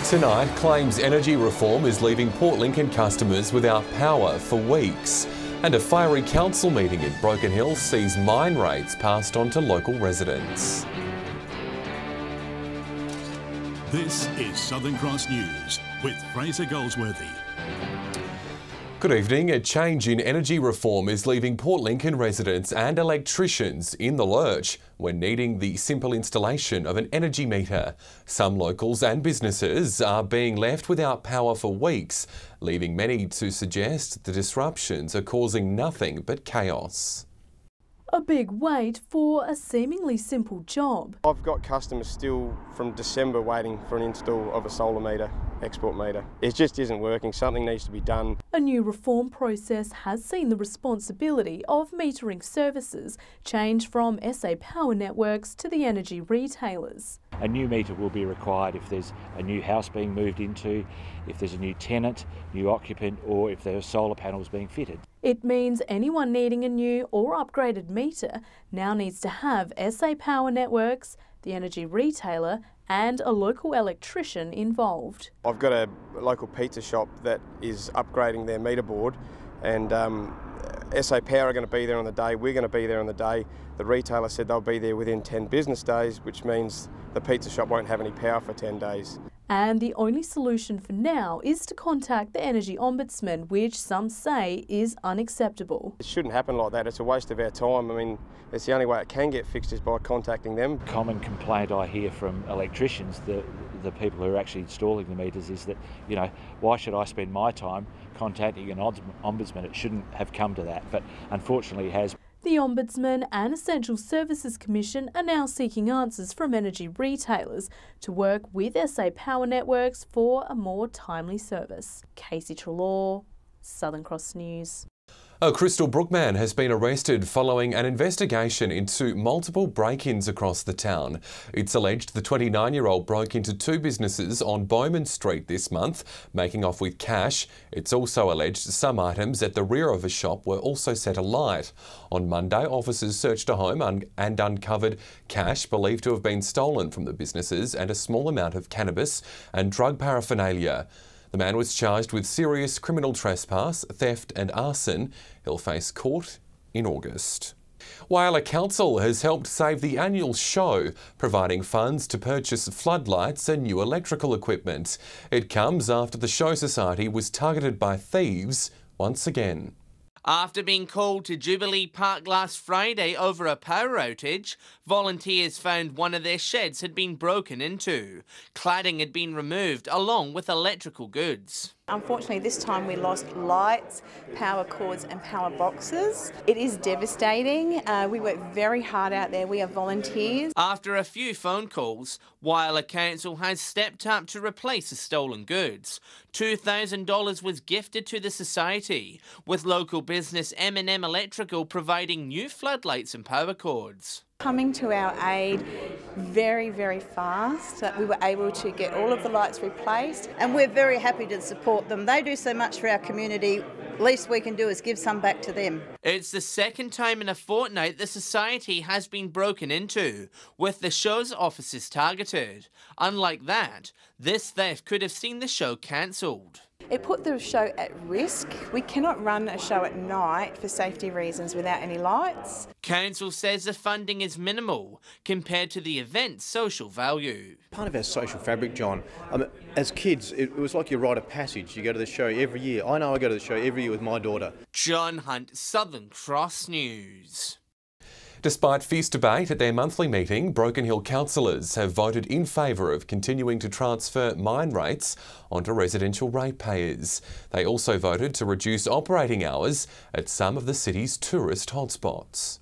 tonight claims energy reform is leaving Port Lincoln customers without power for weeks. And a fiery council meeting in Broken Hill sees mine rates passed on to local residents. This is Southern Cross News with Fraser Goldsworthy. Good evening. A change in energy reform is leaving Port Lincoln residents and electricians in the lurch when needing the simple installation of an energy meter. Some locals and businesses are being left without power for weeks, leaving many to suggest the disruptions are causing nothing but chaos. A big wait for a seemingly simple job. I've got customers still from December waiting for an install of a solar meter, export meter. It just isn't working. Something needs to be done. A new reform process has seen the responsibility of metering services change from SA Power Networks to the energy retailers. A new meter will be required if there's a new house being moved into, if there's a new tenant, new occupant, or if there are solar panels being fitted. It means anyone needing a new or upgraded meter now needs to have SA Power Networks, the energy retailer, and a local electrician involved. I've got a local pizza shop that is upgrading their meter board, and SA Power are going to be there on the day, we're going to be there on the day. The retailer said they'll be there within 10 business days, which means the pizza shop won't have any power for 10 days. And the only solution for now is to contact the Energy Ombudsman, which some say is unacceptable. It shouldn't happen like that. It's a waste of our time. I mean, it's the only way it can get fixed is by contacting them. Common complaint I hear from electricians, the people who are actually installing the meters, is that, you know, why should I spend my time contacting an ombudsman? It shouldn't have come to that, but unfortunately it has. The Ombudsman and Essential Services Commission are now seeking answers from energy retailers to work with SA Power Networks for a more timely service. Casey Trelaw, Southern Cross News. A Crystal Brook man has been arrested following an investigation into multiple break-ins across the town. It's alleged the 29-year-old broke into two businesses on Bowman Street this month, making off with cash. It's also alleged some items at the rear of a shop were also set alight. On Monday, officers searched a home and uncovered cash believed to have been stolen from the businesses and a small amount of cannabis and drug paraphernalia. The man was charged with serious criminal trespass, theft and arson. He'll face court in August. Whyalla Council has helped save the annual show, providing funds to purchase floodlights and new electrical equipment. It comes after the Show Society was targeted by thieves once again. After being called to Jubilee Park last Friday over a power outage, volunteers found one of their sheds had been broken into. Cladding had been removed along with electrical goods. Unfortunately, this time we lost lights, power cords and power boxes. It is devastating. We work very hard out there. We are volunteers. After a few phone calls, Whyalla Council has stepped up to replace the stolen goods. $2,000 was gifted to the society, with local business M&M Electrical providing new floodlights and power cords. Coming to our aid very, very fast. We were able to get all of the lights replaced. And we're very happy to support them. They do so much for our community. Least we can do is give some back to them. It's the second time in a fortnight the society has been broken into, with the show's offices targeted. Unlike that, this theft could have seen the show cancelled. It put the show at risk. We cannot run a show at night for safety reasons without any lights. Council says the funding is minimal compared to the event's social value. Part of our social fabric, John. As kids, it was like you rite of passage. You go to the show every year. I know I go to the show every year with my daughter. John Hunt, Southern Cross News. Despite fierce debate at their monthly meeting, Broken Hill councillors have voted in favour of continuing to transfer mine rates onto residential ratepayers. They also voted to reduce operating hours at some of the city's tourist hotspots.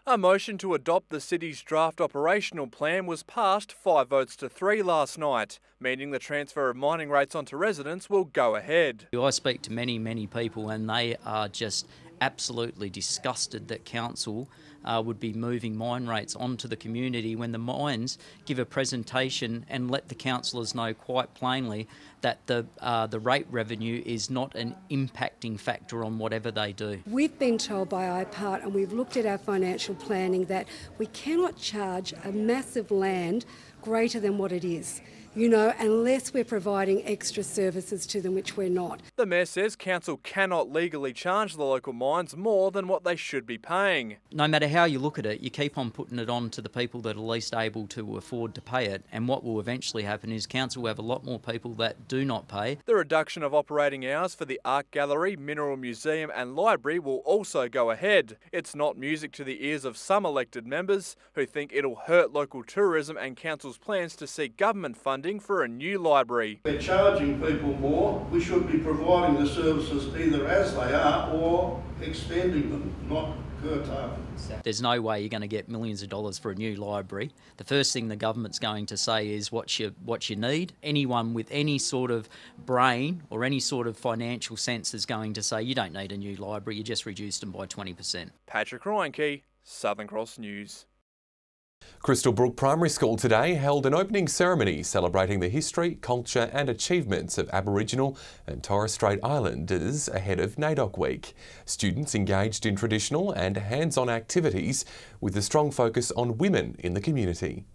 A motion to adopt the city's draft operational plan was passed 5 votes to 3 last night, meaning the transfer of mining rates onto residents will go ahead. I speak to many people and they are just absolutely disgusted that council would be moving mine rates onto the community when the mines give a presentation and let the councillors know quite plainly that the rate revenue is not an impacting factor on whatever they do. We've been told by IPART, and we've looked at our financial planning, that we cannot charge a massive land greater than what it is. you know, unless we're providing extra services to them, which we're not. The Mayor says council cannot legally charge the local mines more than what they should be paying. No matter how you look at it, you keep on putting it on to the people that are least able to afford to pay it, and what will eventually happen is council will have a lot more people that do not pay. The reduction of operating hours for the Art Gallery, Mineral Museum and Library will also go ahead. It's not music to the ears of some elected members who think it'll hurt local tourism and council's plans to seek government funding for a new library. They're charging people more. We should be providing the services either as they are or extending them, not curtailing. There's no way you're going to get millions of dollars for a new library. The first thing the government's going to say is what you need. Anyone with any sort of brain or any sort of financial sense is going to say you don't need a new library, you just reduced them by 20%. Patrick Reinke, Southern Cross News. Crystal Brook Primary School today held an opening ceremony celebrating the history, culture and achievements of Aboriginal and Torres Strait Islanders ahead of NAIDOC Week. Students engaged in traditional and hands-on activities with a strong focus on women in the community.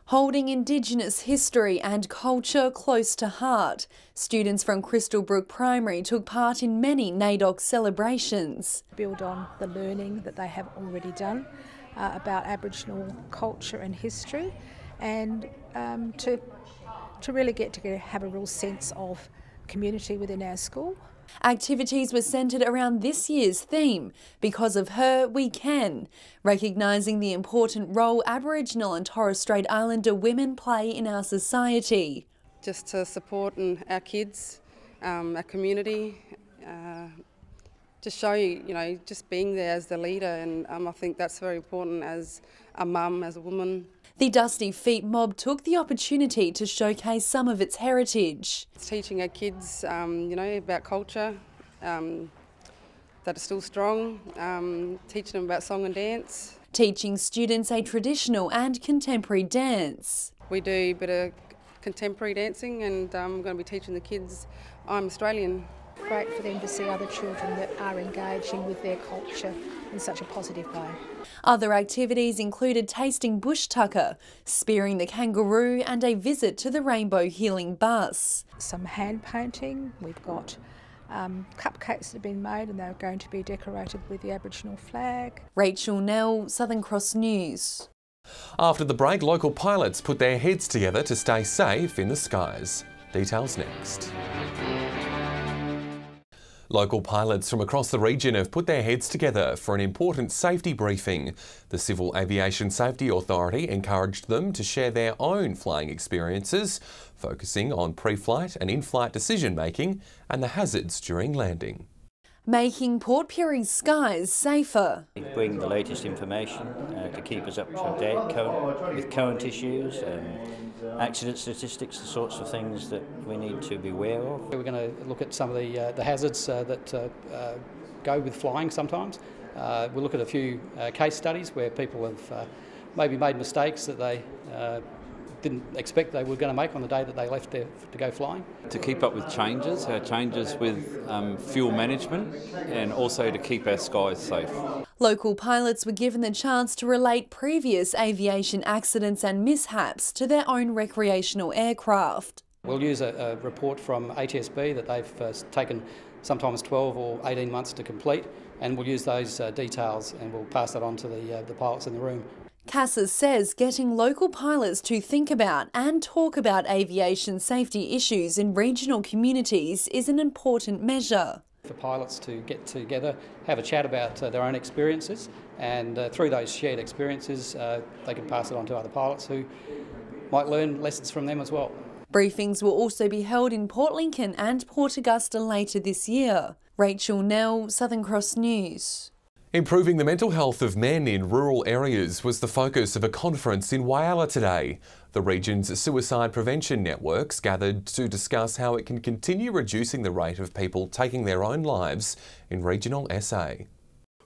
Holding Indigenous history and culture close to heart, students from Crystal Brook Primary took part in many NAIDOC celebrations. Build on the learning that they have already done about Aboriginal culture and history, and to really get to have a real sense of community within our school. Activities were centred around this year's theme, Because of Her We Can, recognising the important role Aboriginal and Torres Strait Islander women play in our society. Just to support our kids, our community, to show, you know, just being there as the leader, and I think that's very important as a mum, as a woman. The Dusty Feet mob took the opportunity to showcase some of its heritage. It's teaching our kids, you know, about culture, that are still strong, teaching them about song and dance. Teaching students a traditional and contemporary dance. We do a bit of contemporary dancing, and I'm going to be teaching the kids I'm Australian. Great for them to see other children that are engaging with their culture in such a positive way. Other activities included tasting bush tucker, spearing the kangaroo and a visit to the Rainbow Healing Bus. Some hand painting, we've got cupcakes that have been made and they're going to be decorated with the Aboriginal flag. Rachel Nell, Southern Cross News. After the break, local pilots put their heads together to stay safe in the skies. Details next. Local pilots from across the region have put their heads together for an important safety briefing. The Civil Aviation Safety Authority encouraged them to share their own flying experiences, focusing on pre-flight and in-flight decision-making and the hazards during landing. Making Port Pirie's skies safer. Bring the latest information to keep us up to date with current issues, accident statistics, the sorts of things that we need to be aware of. We're going to look at some of the hazards that go with flying sometimes. We'll look at a few case studies where people have maybe made mistakes that they didn't expect they were going to make on the day that they left there to go flying. To keep up with changes with fuel management, and also to keep our skies safe. Local pilots were given the chance to relate previous aviation accidents and mishaps to their own recreational aircraft. We'll use a report from HSB that they've taken sometimes 12 or 18 months to complete, and we'll use those details and we'll pass that on to the pilots in the room. Cassis says getting local pilots to think about and talk about aviation safety issues in regional communities is an important measure. For pilots to get together, have a chat about their own experiences, and through those shared experiences they can pass it on to other pilots who might learn lessons from them as well. Briefings will also be held in Port Lincoln and Port Augusta later this year. Rachel Nell, Southern Cross News. Improving the mental health of men in rural areas was the focus of a conference in Whyalla today. The region's suicide prevention networks gathered to discuss how it can continue reducing the rate of people taking their own lives in regional SA.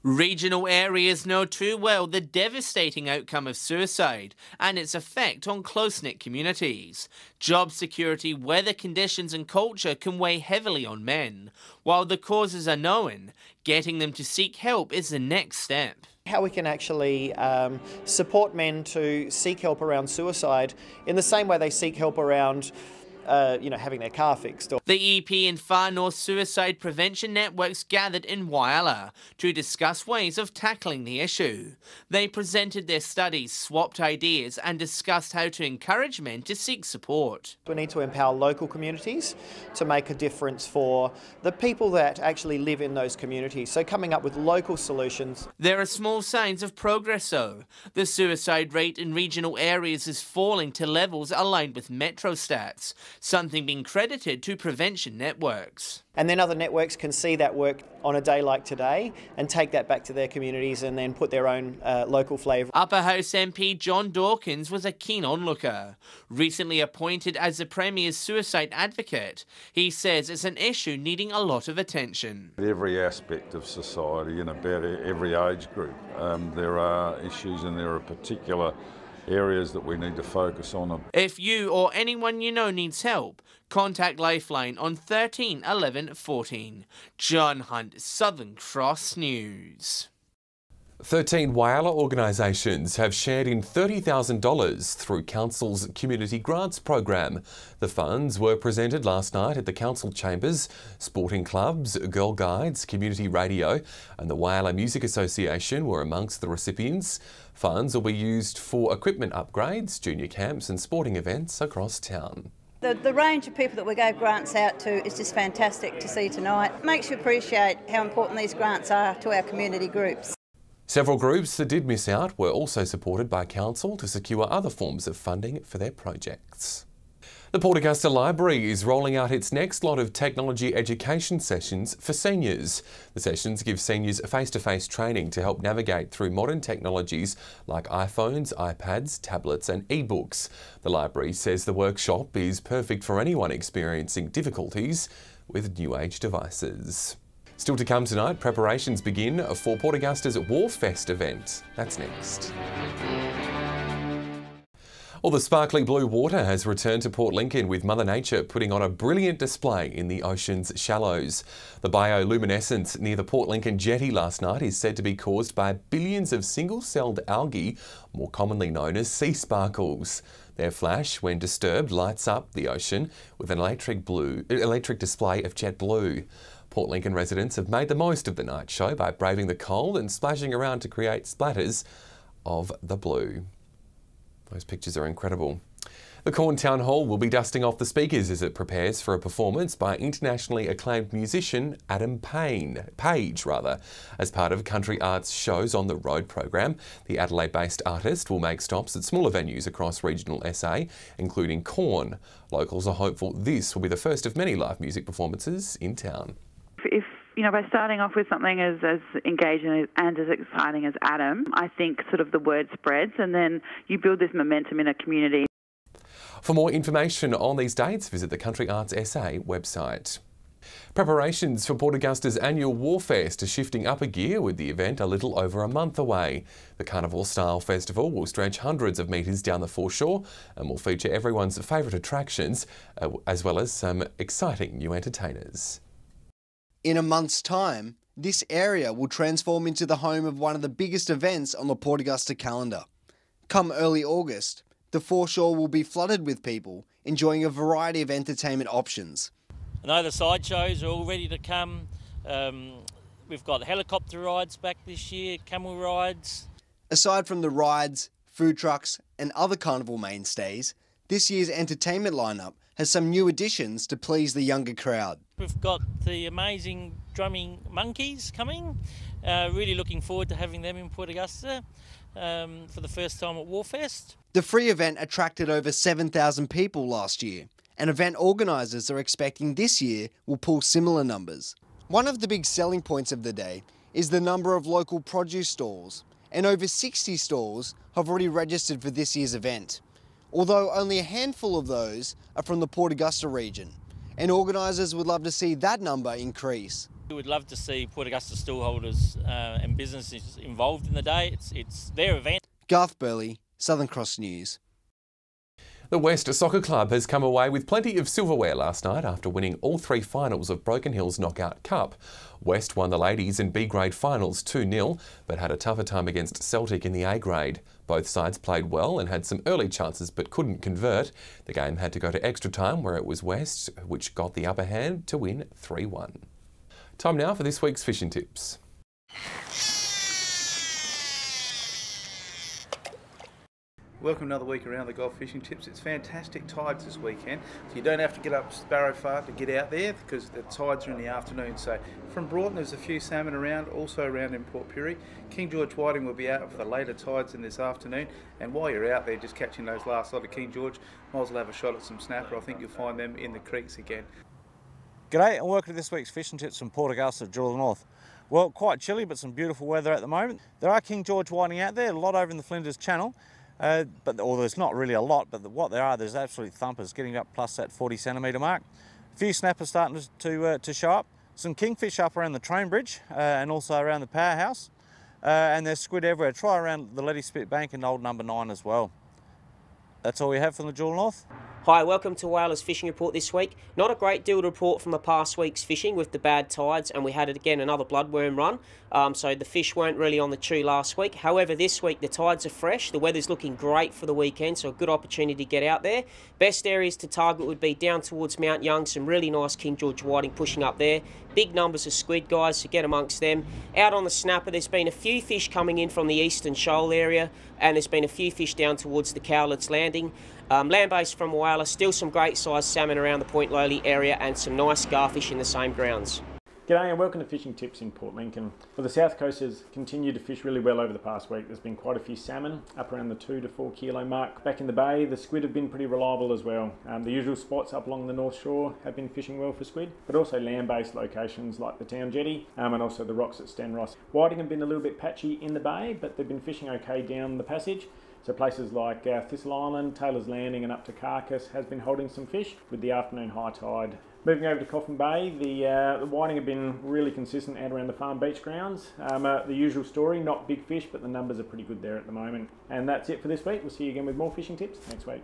Regional areas know too well the devastating outcome of suicide and its effect on close-knit communities. Job security, weather conditions and culture can weigh heavily on men. While the causes are known, getting them to seek help is the next step. How we can actually support men to seek help around suicide in the same way they seek help around having their car fixed. The EP and Far North Suicide Prevention Networks gathered in Whyalla to discuss ways of tackling the issue. They presented their studies, swapped ideas and discussed how to encourage men to seek support. We need to empower local communities to make a difference for the people that actually live in those communities, so coming up with local solutions. There are small signs of progress though. The suicide rate in regional areas is falling to levels aligned with metro stats, something being credited to prevention networks. And then other networks can see that work on a day like today and take that back to their communities and then put their own local flavour. Upper House MP John Dawkins was a keen onlooker. Recently appointed as the Premier's suicide advocate, he says it's an issue needing a lot of attention. Every aspect of society and about every age group, there are issues and there are particular areas that we need to focus on. If you or anyone you know needs help, contact Lifeline on 13 11 14. John Hunt, Southern Cross News. 13 Whyalla organisations have shared in $30,000 through Council's Community Grants program. The funds were presented last night at the Council Chambers. Sporting clubs, Girl Guides, Community Radio and the Whyalla Music Association were amongst the recipients. Funds will be used for equipment upgrades, junior camps and sporting events across town. The range of people that we gave grants out to is just fantastic to see tonight. It makes you appreciate how important these grants are to our community groups. Several groups that did miss out were also supported by Council to secure other forms of funding for their projects. The Port Augusta Library is rolling out its next lot of technology education sessions for seniors. The sessions give seniors face-to-face training to help navigate through modern technologies like iPhones, iPads, tablets and e-books. The library says the workshop is perfect for anyone experiencing difficulties with new age devices. Still to come tonight, preparations begin for Port Augusta's Warfest event. That's next. Well, the sparkly blue water has returned to Port Lincoln, with Mother Nature putting on a brilliant display in the ocean's shallows. The bioluminescence near the Port Lincoln jetty last night is said to be caused by billions of single-celled algae, more commonly known as sea sparkles. Their flash, when disturbed, lights up the ocean with an electric display of jet blue. Port Lincoln residents have made the most of the night show by braving the cold and splashing around to create splatters of the blue. Those pictures are incredible. The Corn Town Hall will be dusting off the speakers as it prepares for a performance by internationally acclaimed musician Adam Page, as part of Country Arts Shows on the Road program. The Adelaide-based artist will make stops at smaller venues across regional SA, including Corn. Locals are hopeful this will be the first of many live music performances in town. If by starting off with something as engaging and as exciting as Adam, I think sort of the word spreads and then you build this momentum in a community. For more information on these dates, visit the Country Arts SA website. Preparations for Port Augusta's annual Warfest are shifting up a gear, with the event a little over a month away. The Carnival-style festival will stretch hundreds of metres down the foreshore and will feature everyone's favourite attractions, as well as some exciting new entertainers. In a month's time, this area will transform into the home of one of the biggest events on the Port Augusta calendar. Come early August, the foreshore will be flooded with people enjoying a variety of entertainment options. I know the sideshows are all ready to come. We've got helicopter rides back this year, camel rides. Aside from the rides, food trucks and other carnival mainstays, this year's entertainment lineup has some new additions to please the younger crowd. We've got the amazing drumming monkeys coming. Really looking forward to having them in Port Augusta for the first time at Warfest. The free event attracted over 7,000 people last year, and event organisers are expecting this year will pull similar numbers. One of the big selling points of the day is the number of local produce stalls, and over 60 stalls have already registered for this year's event. Although only a handful of those are from the Port Augusta region, and organisers would love to see that number increase. We would love to see Port Augusta stallholders and businesses involved in the day. It's their event. Garth Burley, Southern Cross News. The West Soccer Club has come away with plenty of silverware last night after winning all 3 finals of Broken Hill's Knockout Cup. West won the ladies in B grade finals 2-0, but had a tougher time against Celtic in the A grade. Both sides played well and had some early chances but couldn't convert. The game had to go to extra time where it was West which got the upper hand to win 3-1. Time now for this week's fishing tips. Welcome another week around the Gulf Fishing Tips. It's fantastic tides this weekend, so you don't have to get up Sparrow Far to get out there because the tides are in the afternoon. So from Broughton there's a few salmon around, also around in Port Pirie. King George whiting will be out for the later tides in this afternoon, and while you're out there just catching those last lot of King George, might as well have a shot at some snapper. I think you'll find them in the creeks again. G'day and welcome to this week's fishing tips from Port Augusta, Jewel North. Well, quite chilly but some beautiful weather at the moment. There are King George whiting out there, a lot over in the Flinders Channel. There's not really a lot, but what there are, there's absolute thumpers getting up plus that 40 centimetre mark. A few snappers starting to show up. Some kingfish up around the train bridge and also around the powerhouse. And there's squid everywhere. Try around the Letty Spit Bank and Old Number 9 as well. That's all we have from the Jewel North. Hi, welcome to Whalers Fishing Report this week. Not a great deal to report from the past week's fishing with the bad tides, and we had again another bloodworm run, so the fish weren't really on the chew last week. However, this week the tides are fresh, the weather's looking great for the weekend, so a good opportunity to get out there. Best areas to target would be down towards Mount Young, some really nice King George whiting pushing up there. Big numbers of squid, guys, so get amongst them. Out on the snapper, there's been a few fish coming in from the eastern shoal area, and there's been a few fish down towards the Cowlitz Landing. Land-based from Whaler, still some great sized salmon around the Point Lowly area and some nice garfish in the same grounds. G'day and welcome to Fishing Tips in Port Lincoln. Well, the South Coast has continued to fish really well over the past week. There's been quite a few salmon up around the 2 to 4 kilo mark. Back in the bay, the squid have been pretty reliable as well. The usual spots up along the North Shore have been fishing well for squid, but also land-based locations like the town jetty and also the rocks at Stenross. Whiting have been a little bit patchy in the bay, but they've been fishing okay down the passage. So places like Thistle Island, Taylor's Landing and up to Carcass has been holding some fish with the afternoon high tide. Moving over to Coffin Bay, the whiting have been really consistent out around the Farm Beach grounds. The usual story, not big fish, but the numbers are pretty good there at the moment. And that's it for this week. We'll see you again with more fishing tips next week.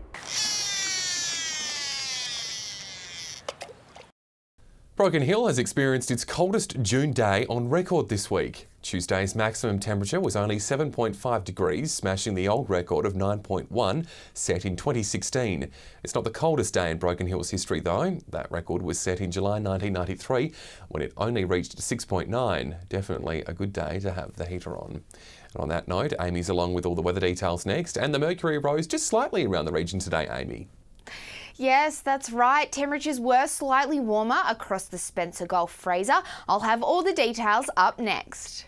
Broken Hill has experienced its coldest June day on record this week. Tuesday's maximum temperature was only 7.5 degrees, smashing the old record of 9.1 set in 2016. It's not the coldest day in Broken Hill's history though. That record was set in July 1993 when it only reached 6.9. Definitely a good day to have the heater on. And on that note, Amy's along with all the weather details next, and the mercury rose just slightly around the region today, Amy. Yes, that's right. Temperatures were slightly warmer across the Spencer Gulf Fraser. I'll have all the details up next.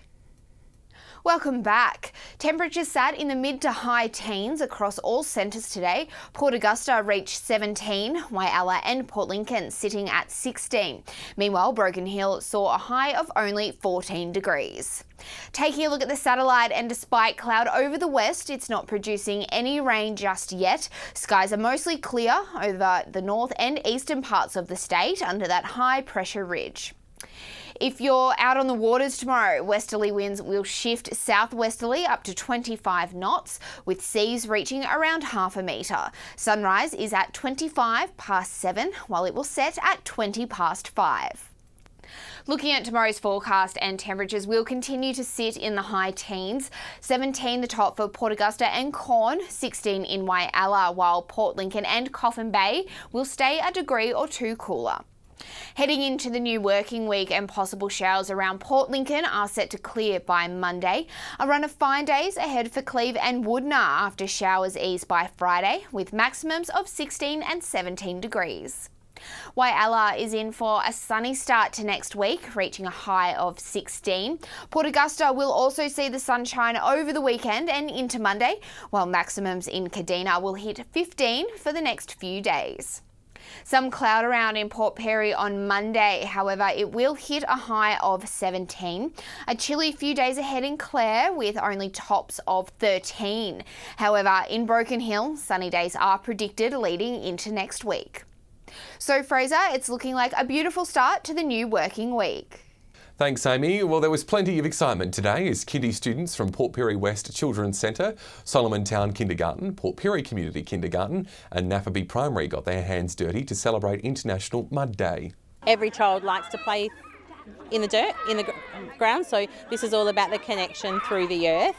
Welcome back. Temperatures sat in the mid to high teens across all centres today. Port Augusta reached 17, Whyalla and Port Lincoln sitting at 16. Meanwhile, Broken Hill saw a high of only 14 degrees. Taking a look at the satellite, and despite cloud over the west, it's not producing any rain just yet. Skies are mostly clear over the north and eastern parts of the state under that high pressure ridge. If you're out on the waters tomorrow, westerly winds will shift southwesterly up to 25 knots, with seas reaching around half a metre. Sunrise is at 25 past 7, while it will set at 20 past 5. Looking at tomorrow's forecast, and temperatures will continue to sit in the high teens. 17 the top for Port Augusta and Corn, 16 in Whyalla, while Port Lincoln and Coffin Bay will stay a degree or two cooler. Heading into the new working week, and possible showers around Port Lincoln are set to clear by Monday. A run of fine days ahead for Cleve and Woodner after showers ease by Friday, with maximums of 16 and 17 degrees. Whyalla is in for a sunny start to next week, reaching a high of 16. Port Augusta will also see the sunshine over the weekend and into Monday, while maximums in Kadina will hit 15 for the next few days. Some cloud around in Port Pirie on Monday, however it will hit a high of 17. A chilly few days ahead in Clare with only tops of 13. However, in Broken Hill, sunny days are predicted leading into next week. So Fraser, it's looking like a beautiful start to the new working week. Thanks, Amy. Well, there was plenty of excitement today as kindy students from Port Pirie West Children's Centre, Solomon Town Kindergarten, Port Pirie Community Kindergarten and Napperby Primary got their hands dirty to celebrate International Mud Day. Every child likes to play in the dirt, in the ground, so this is all about the connection through the earth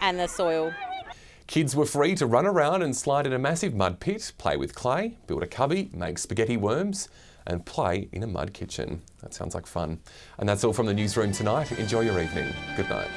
and the soil. Kids were free to run around and slide in a massive mud pit, play with clay, build a cubby, make spaghetti worms and play in a mud kitchen. That sounds like fun. And that's all from the newsroom tonight. Enjoy your evening. Good night.